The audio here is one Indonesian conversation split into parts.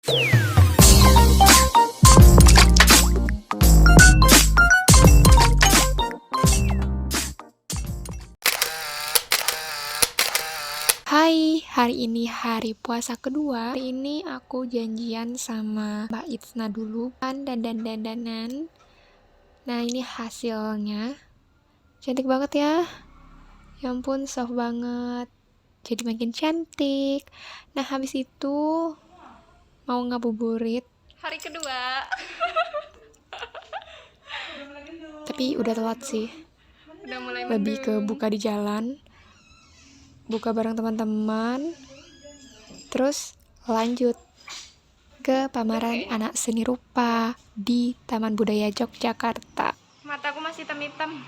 Hai, hari ini hari puasa kedua. Hari ini aku janjian sama Mbak Itsna dulu kan dandan-dandanan. Nah, ini hasilnya. Cantik banget ya. Ya ampun, soft banget. Jadi makin cantik. Nah, habis itu mau ngabuburit. Hari kedua. Tapi udah telat sih. Udah mulai lebih ke buka di jalan. Buka bareng teman-teman, terus lanjut ke pameran anak seni rupa di Taman Budaya Yogyakarta. Mataku masih hitam-hitam.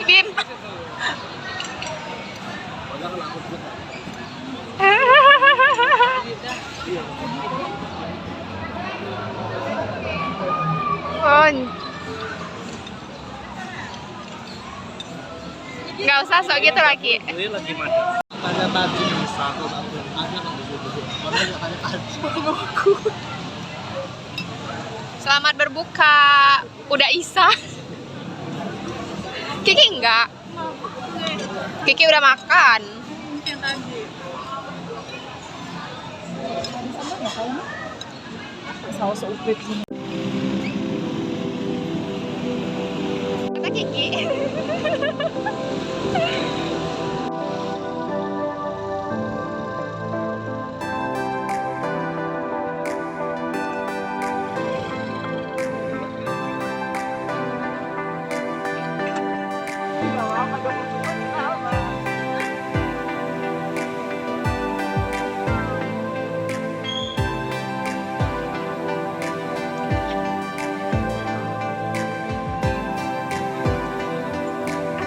Bim. Nggak usah sok gitu lagi. Ini lagi mana? Tanya tadi bisa kok ada kan di situ. Orang yang tanya tadi. Selamat berbuka. Udah Isa. Kiki enggak. Kiki udah makan. Yang tadi. Saus upit ini. Kata Kiki.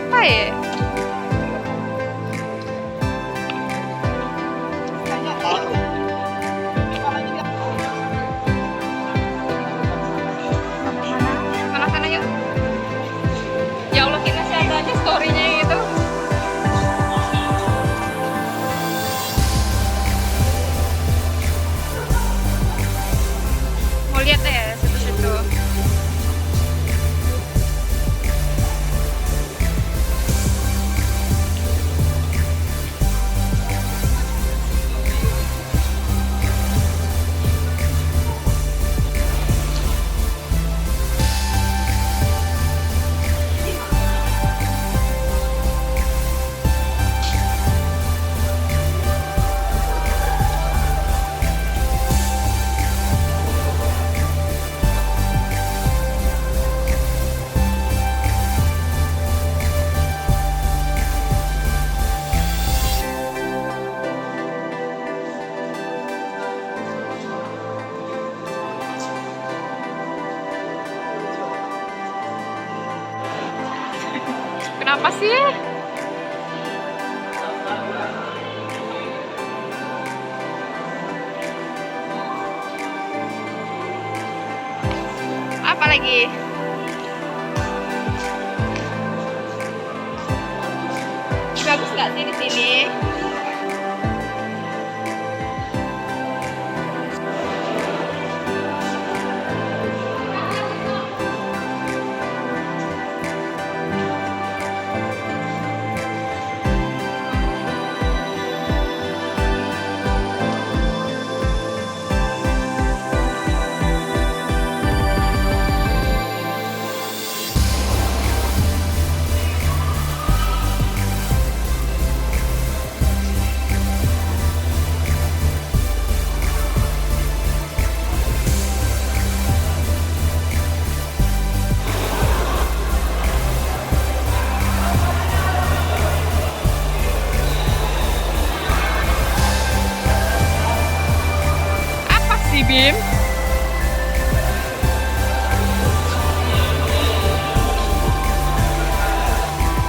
Apa ya? Sana-sana yuk. Ya Allah, kita masih ada aja story-nya gitu. Mau lihat deh situ-situ. Kenapa sih? Apa lagi? Bagus nggak sih di sini?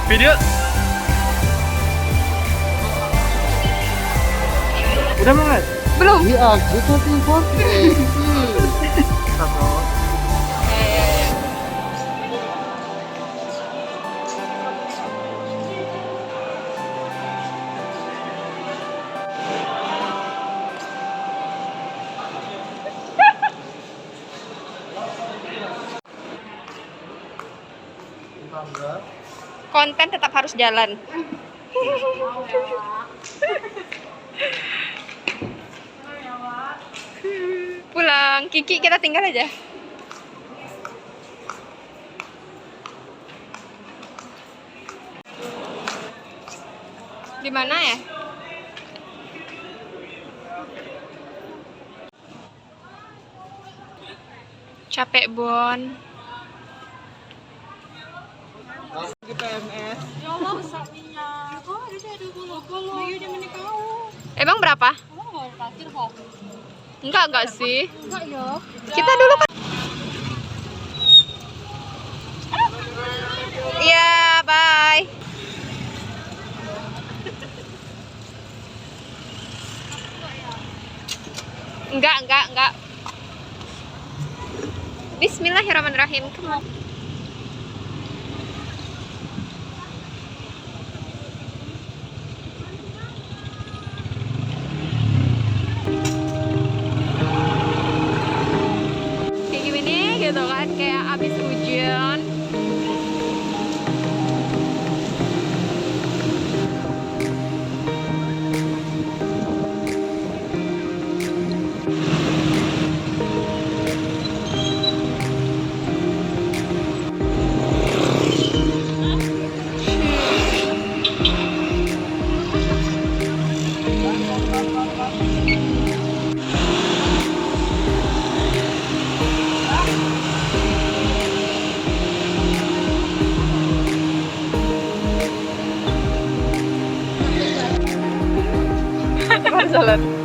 Video. Udah banget. Belum. Iya, kita telepon. Satu. Konten tetap harus jalan. Pulang, Kiki kita tinggal aja. Di mana ya? Capek Bon. Di PMS. Ya Allah, besarnya. Kok ada bolo-bolo. Ayo dia menikah. Emang berapa? Oh, mau parkir kok. Enggak sih. Enggak ya. Kita dulu kan. Iya, bye. Enggak. Bismillahirrahmanirrahim. Come on. Kayak gini gitu kan, kayak abis hujan. Jalan.